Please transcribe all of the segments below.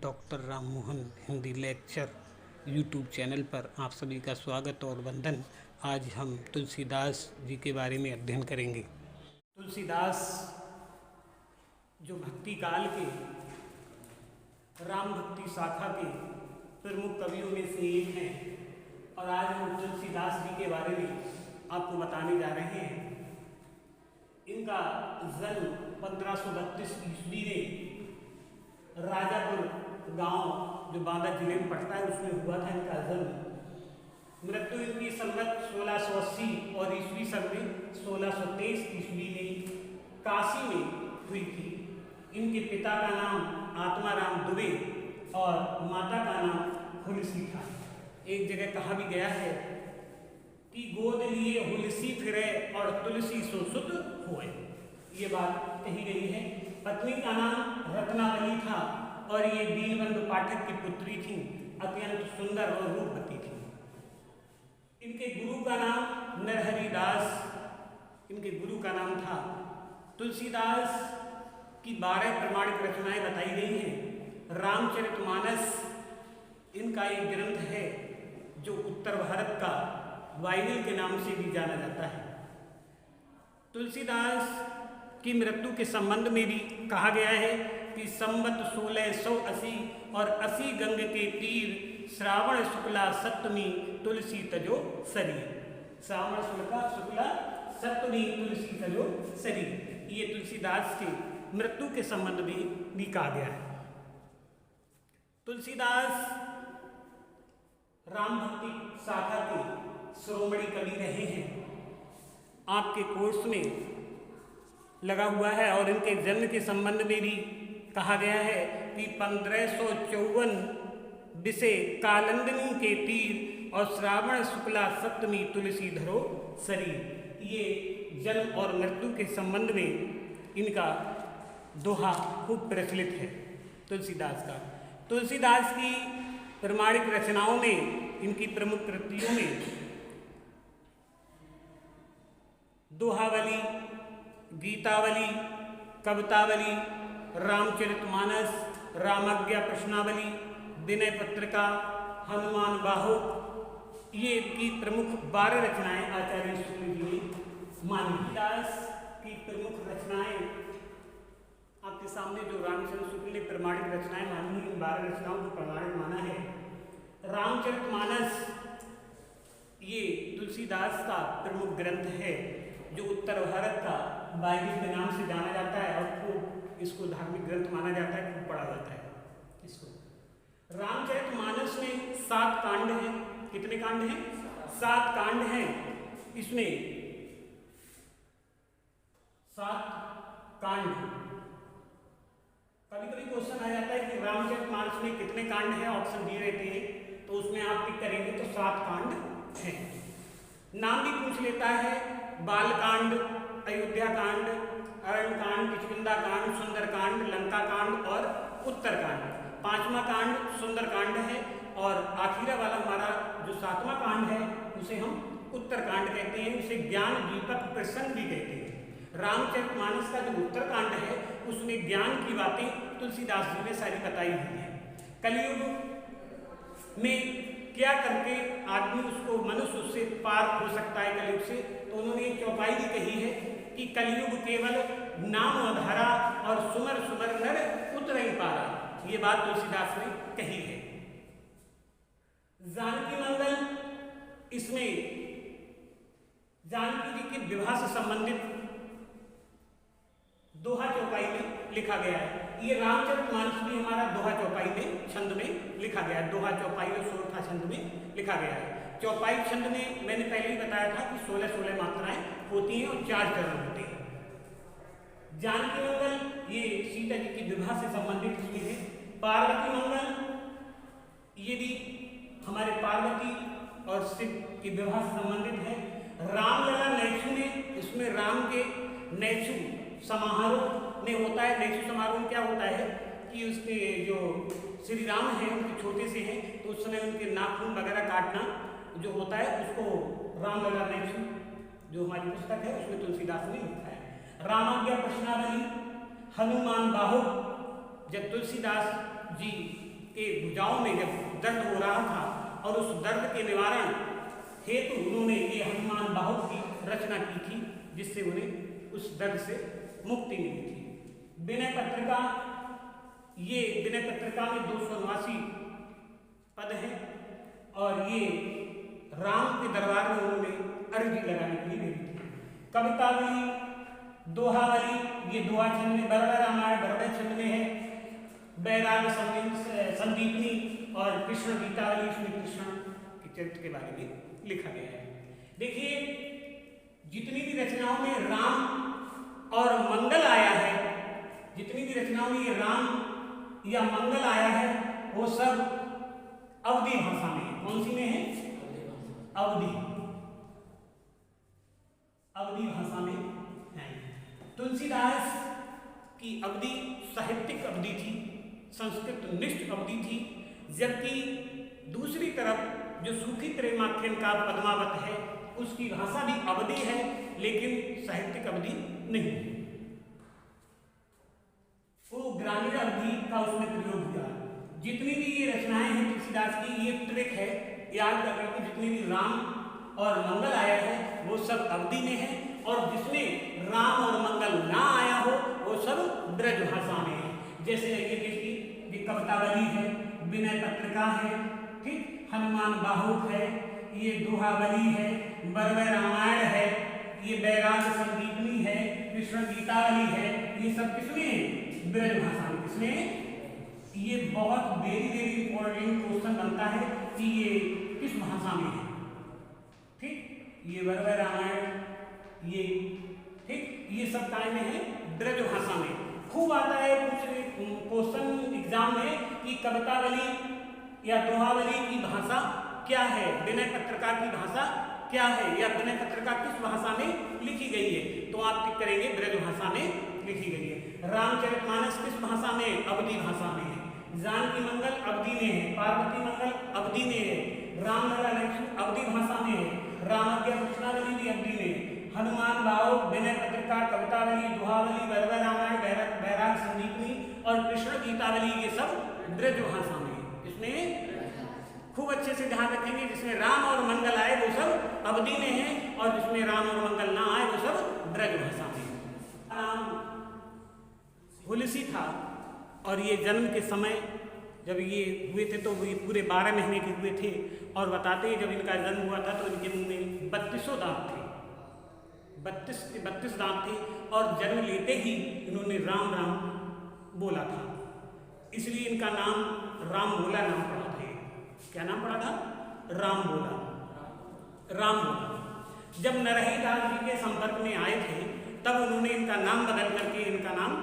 Doctor Ram Mohan Hindi lecture YouTube channel पर आप सभी का स्वागत और वंदन। आज हम तुलसीदास जी के बारे में अध्ययन करेंगे। तुलसीदास जो भक्ति काल के राम भक्ति शाखा के प्रमुख कवियों में से एक हैं और आज हम तुलसीदास जी के बारे में आपको बताने जा रहे हैं। इनका जन्म 1532 ईस्वी में राजापुर गांव जो बांदा जिले में पड़ता है उसमें हुआ था इनका जन्म। मृत्यु इनकी संवत 1680 और ईस्वी सन में 1623 ईस्वी में काशी में हुई थी। इनके पिता का नाम आत्माराम दुबे और माता का नाम हुलसी था। एक जगह कहा भी गया है कि गोद लिए हुलसी फिरे और तुलसी सो सुत हुए। ये बात कही गई है। पत्नी का नाम रत्नावली था और ये दीनबंधु पाठक की पुत्री थी, अत्यंत सुंदर और रूपवती थी। इनके गुरु का नाम नरहरि दास इनके गुरु का नाम था। तुलसीदास की 12 प्रमाणिक रचनाएं बताई गई हैं। रामचरितमानस इनका एक ग्रंथ है जो उत्तर भारत का बाइबिल के नाम से भी जाना जाता है। तुलसीदास की मृत्यु के संबंध में भी कहा गया है कि संवत 1680 और 80 गंग के तीर श्रावण शुक्ला सप्तमी तुलसी तजो सरी। श्रावण शुक्ला सप्तमी तुलसी तजो सरी। ये तुलसीदास के मृत्यु के संबंध में भी कहा गया है। तुलसीदास राम भक्ति शाखा के शिरोमणि कवि रहे हैं। आपके कोर्स में लगा हुआ है और इनके जन्म के संबंध में भी कहा गया है कि 1554 विषे कालंदनी के तीर और श्रावण शुक्ला सप्तमी तुलसी धरो सरी। ये जन्म और मृत्यु के संबंध में इनका दोहा खूब प्रचलित है तुलसीदास का। तुलसीदास की प्रमाणिक रचनाओं में इनकी प्रमुख कृतियों में दोहावली, गीतावली, कवितावली, रामचरितमानस, रामाज्ञा प्रश्नावली, विनय पत्रिका, हनुमान बाहु, ये इनकी प्रमुख 12 रचनाएं आचार्य शुक्ल जी ने मानी। तुलसीदास की प्रमुख रचनाएं आपके सामने जो रामचंद्र शुक्ल ने प्रमाणिक रचनाएं मानी, इन 12 रचनाओं को प्रमाणिक माना है। रामचरितमानस ये तुलसीदास का प्रमुख ग्रंथ है जो उत्तर भारत का बाइबिल के नाम से जाना जाता है और खूब इसको धार्मिक ग्रंथ माना जाता है, खूब पढ़ा जाता है इसको। रामचरितमानस में 7 कांड हैं। कितने कांड हैं? 7 कांड हैं। इसमें 7 कांड। कभी कभी क्वेश्चन आ जाता है कि रामचरितमानस में कितने कांड हैं, ऑप्शन दिए रहते हैं तो उसमें आप टिक करेंगे तो 7 कांड हैं। नाम भी पूछ लेता है। बालकांड, अयोध्या कांड, अरण्यकांड, किष्किंधा कांड, सुंदरकांड, लंका कांड और उत्तरकांड। 5वां कांड सुंदरकांड है और आखिरी वाला हमारा जो 7वां कांड है उसे हम उत्तरकांड कहते हैं। उसे ज्ञान दीपक प्रसंग भी कहते हैं। रामचरितमानस का जो उत्तरकांड है उसमें ज्ञान की बातें तुलसीदास जी ने सारी बताई हुई है। कलयुग में क्या करके आदमी उसको मनुष्य उससे पार हो सकता है कलयुग से, तो उन्होंने एक चौपाई भी कही है कि कलयुग केवल नाम अधारा और सुमर सुमर नर उतरई पारा। ये बात तुलसीदास ने कही है। जानकी मंगल, इसमें जानकी जी के विवाह से संबंधित दोहा चौपाई में लिखा गया है। ये रामचरितमानस भी हमारा दोहा चौपाई में छंद में लिखा गया है। दोहा चौपाई और सोरठा छंद में लिखा गया है। चौपाई छंद में मैंने पहले ही बताया था कि 16-16 मात्राएं होती हैं और 4 चरण होते हैं। जानकी मंगल ये सीता जी की विवाह से संबंधित इसमें है। पार्वती मंगल ये भी हमारे पार्वती और शिव के विवाह से संबंधित है। रामलला नैक्षु में, इसमें राम के नैक्षु समारोह में होता है। नैक्षु समारोह में क्या होता है कि उसके जो श्री राम हैं उनके छोटे से हैं तो उस समय उनके नाखून वगैरह काटना जो होता है उसको रामलला नैक्षु जो हमारी पुस्तक है उसमें तुलसीदास ने लिखा है। रामाज्ञा प्रश्नावली, हनुमान बाहु, जब तुलसीदास जी के भुजाओं में जब दर्द हो रहा था और उस दर्द के निवारण हेतु उन्होंने ये हनुमान बाहु की रचना की थी, जिससे उन्हें उस दर्द से मुक्ति मिली थी। विनय पत्रिका, ये विनय पत्रिका में 289 पद हैं और ये राम के दरबार में उन्होंने अर्जी लगाने के लिए भेजी थी। कवितावली, दोहावली, ये दोहा छंद में, बरबर रामायण बरबर छंद में है। बैराग संदीपनी और कृष्ण गीतावली, इसमें कृष्ण के चरित्र के बारे में लिखा गया है। देखिए, जितनी भी रचनाओं में राम और मंगल आया है, जितनी भी रचनाओं में ये राम या मंगल आया है, वो सब अवधी भाषा में है। कौन सी में है? अवधी भाषा में है। तुलसीदास की अवधी साहित्यिक अवधि थी, संस्कृत निष्ठ अवधि थी, जबकि दूसरी तरफ जो सूफी प्रेमाख्यान का पद्मावत है, उसकी भाषा भी अवधि है, लेकिन साहित्यिक अवधि नहीं है। वो ग्रामीण अवधि का उसमें प्रयोग हुआ। जितनी भी ये रचनाएं हैं तुलसीदास की, ये ट्रिक है याद करने की, जितनी भी राम और मंगल आया है वो सब अवधि में है, और जिसमें राम और मंगल ना आया हो वो सब ब्रज भाषा में है। जैसे ये देखिए, ये कवितावली है, विनय पत्रिका है, ठीक, हनुमान बाहुक है, ये दोहावली है, बरबर रामायण है, ये बैराग संदीपनी है, कृष्ण गीतावली है, ये सब किसमें? ब्रज भाषा में। किसमें? ये बहुत वेरी इंपॉर्टेंट क्वेश्चन बनता है कि ये किस भाषा में है, ठीक। ये बरबर रामायण, ये ठीक, ये सब काय में है? ब्रज भाषा में। खूब आता है कुछ क्वेश्चन एग्जाम में कि कवितावली या दोहावली की भाषा क्या है, विनय पत्रिका की भाषा क्या है, या विनय पत्रिका किस भाषा में लिखी गई है, तो आप टिक करेंगे ब्रज भाषा में लिखी गई है। रामचरितमानस किस भाषा में? अवधी भाषा में है। जानकी मंगल अवधि में है, पार्वती मंगल अवधि में है, रामलला लक्ष्मण अवधि भाषा में है, रामाज्ञा कृष्णावली भी अवधि में है, हनुमान बाहुक, विनय पत्रिका, कवितावली, दोहावली, बरबर रामायण, बैराग संदीपनी और कृष्ण गीतावली, ये सब ब्रज भाषा में है। इसमें खूब अच्छे से ध्यान रखेंगे, जिसमें राम और मंगल आए वो सब अवधि में है, और जिसमें राम और मंगल ना आए वो सब ब्रज भाषा में है। नाम हुलसी था, और ये जन्म के समय जब ये हुए थे तो ये पूरे 12 महीने के हुए थे, और बताते हैं जब इनका जन्म हुआ था तो इनके मुंह में 32 दांत थे, 32 दांत थे, और जन्म लेते ही इन्होंने राम राम बोला था, इसलिए इनका नाम राम बोला नाम पड़ा था। क्या नाम पड़ा था? राम बोला। जब नरही दास जी के संपर्क में आए थे तब उन्होंने इनका नाम बदल करके इनका नाम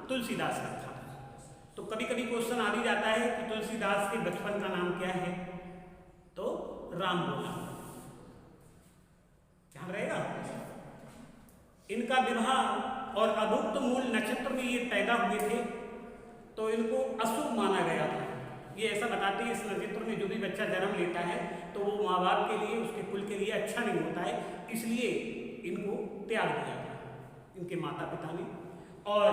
तुलसीदास रखा। तो कभी कभी क्वेश्चन आ भी जाता है कि तुलसीदास के बचपन का नाम क्या है, तो राम बोला, ध्यान रहेगा। इनका विवाह और अभुक्त मूल नक्षत्र में ये पैदा हुए थे, तो इनको अशुभ माना गया था। ये ऐसा बताते हैं इस नक्षत्र में जो भी बच्चा जन्म लेता है तो वो माँ बाप के लिए, उसके कुल के लिए अच्छा नहीं होता है, इसलिए इनको त्याग दिया था इनके माता पिता ने। और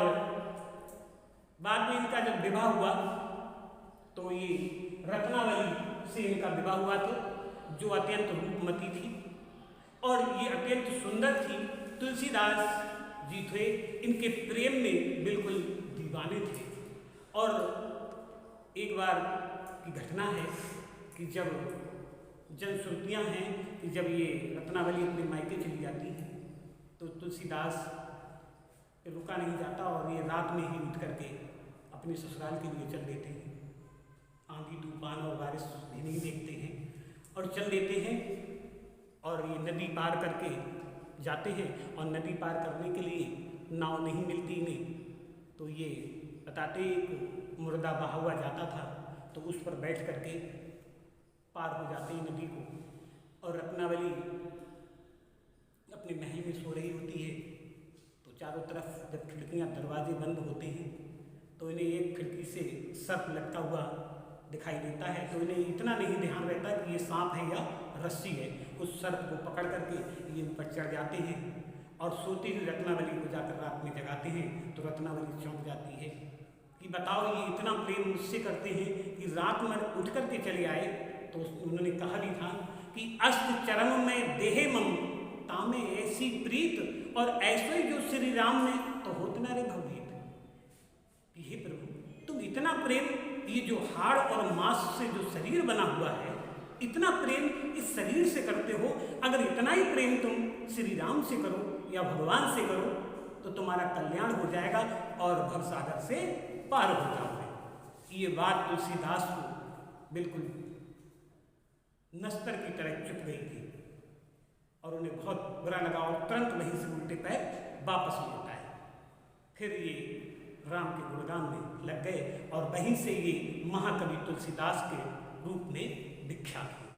बाद में इनका जब विवाह हुआ तो ये रत्नावली से इनका विवाह हुआ था, जो अत्यंत रूपमती थी और ये अत्यंत सुंदर थी। तुलसीदास जी थे इनके प्रेम में बिल्कुल दीवाने थे। और एक बार की घटना है कि जब जनश्रुतियाँ हैं कि जब ये रत्नावली अपने मायके चली जाती है तो तुलसीदास रुका नहीं जाता और ये रात में ही उठ करके अपने ससुराल के लिए चल देते हैं। आंधी तूफान और बारिश भी नहीं देखते हैं और चल देते हैं, और ये नदी पार करके जाते हैं, और नदी पार करने के लिए नाव नहीं मिलती इन्हें, तो ये बताते एक मुर्दा बहा हुआ जाता था तो उस पर बैठ करके पार हो जाते हैं नदी को। और रत्नावली अपने महल में सो रही होती है तो चारों तरफ जब खिड़कियां दरवाजे बंद होते हैं तो इन्हें एक खिड़की से सर्प लटका हुआ दिखाई देता है, तो इन्हें इतना नहीं ध्यान रहता कि ये सांप है या रस्सी है। उस सर्प को पकड़ करके ये इन पर चढ़ जाते हैं और सोती हुई रत्नावली को जाकर रात में जगाते हैं तो रत्नावली चौंक जाती है कि कि बताओ ये इतना प्रेम मुझसे करते हैं कि रात में उठ करके चले आए। तो उन्होंने कहा भी था कि अस्त चरण में देहे मम तामे ऐसी प्रीत, और ऐसे जो श्री राम ने तो होत न रे भवभीत। हे प्रभु तुम इतना प्रेम, ये जो हाड़ और मांस से जो शरीर बना हुआ है, इतना प्रेम इस शरीर से करते हो। अगर इतना ही प्रेम तुम श्री राम से करो या भगवान से करो तो तुम्हारा कल्याण हो जाएगा और भवसागर से पार हो जाओगे। ये बात तुलसीदास को बिल्कुल नस्तर की तरह चुप गई थी और उन्हें बहुत बुरा लगा और तुरंत वहीं से उल्टे पैर वापस लौट आए। फिर ये राम के गुणगान में लग गए और वहीं से ये महाकवि तुलसीदास के रूप में विख्यात हुए।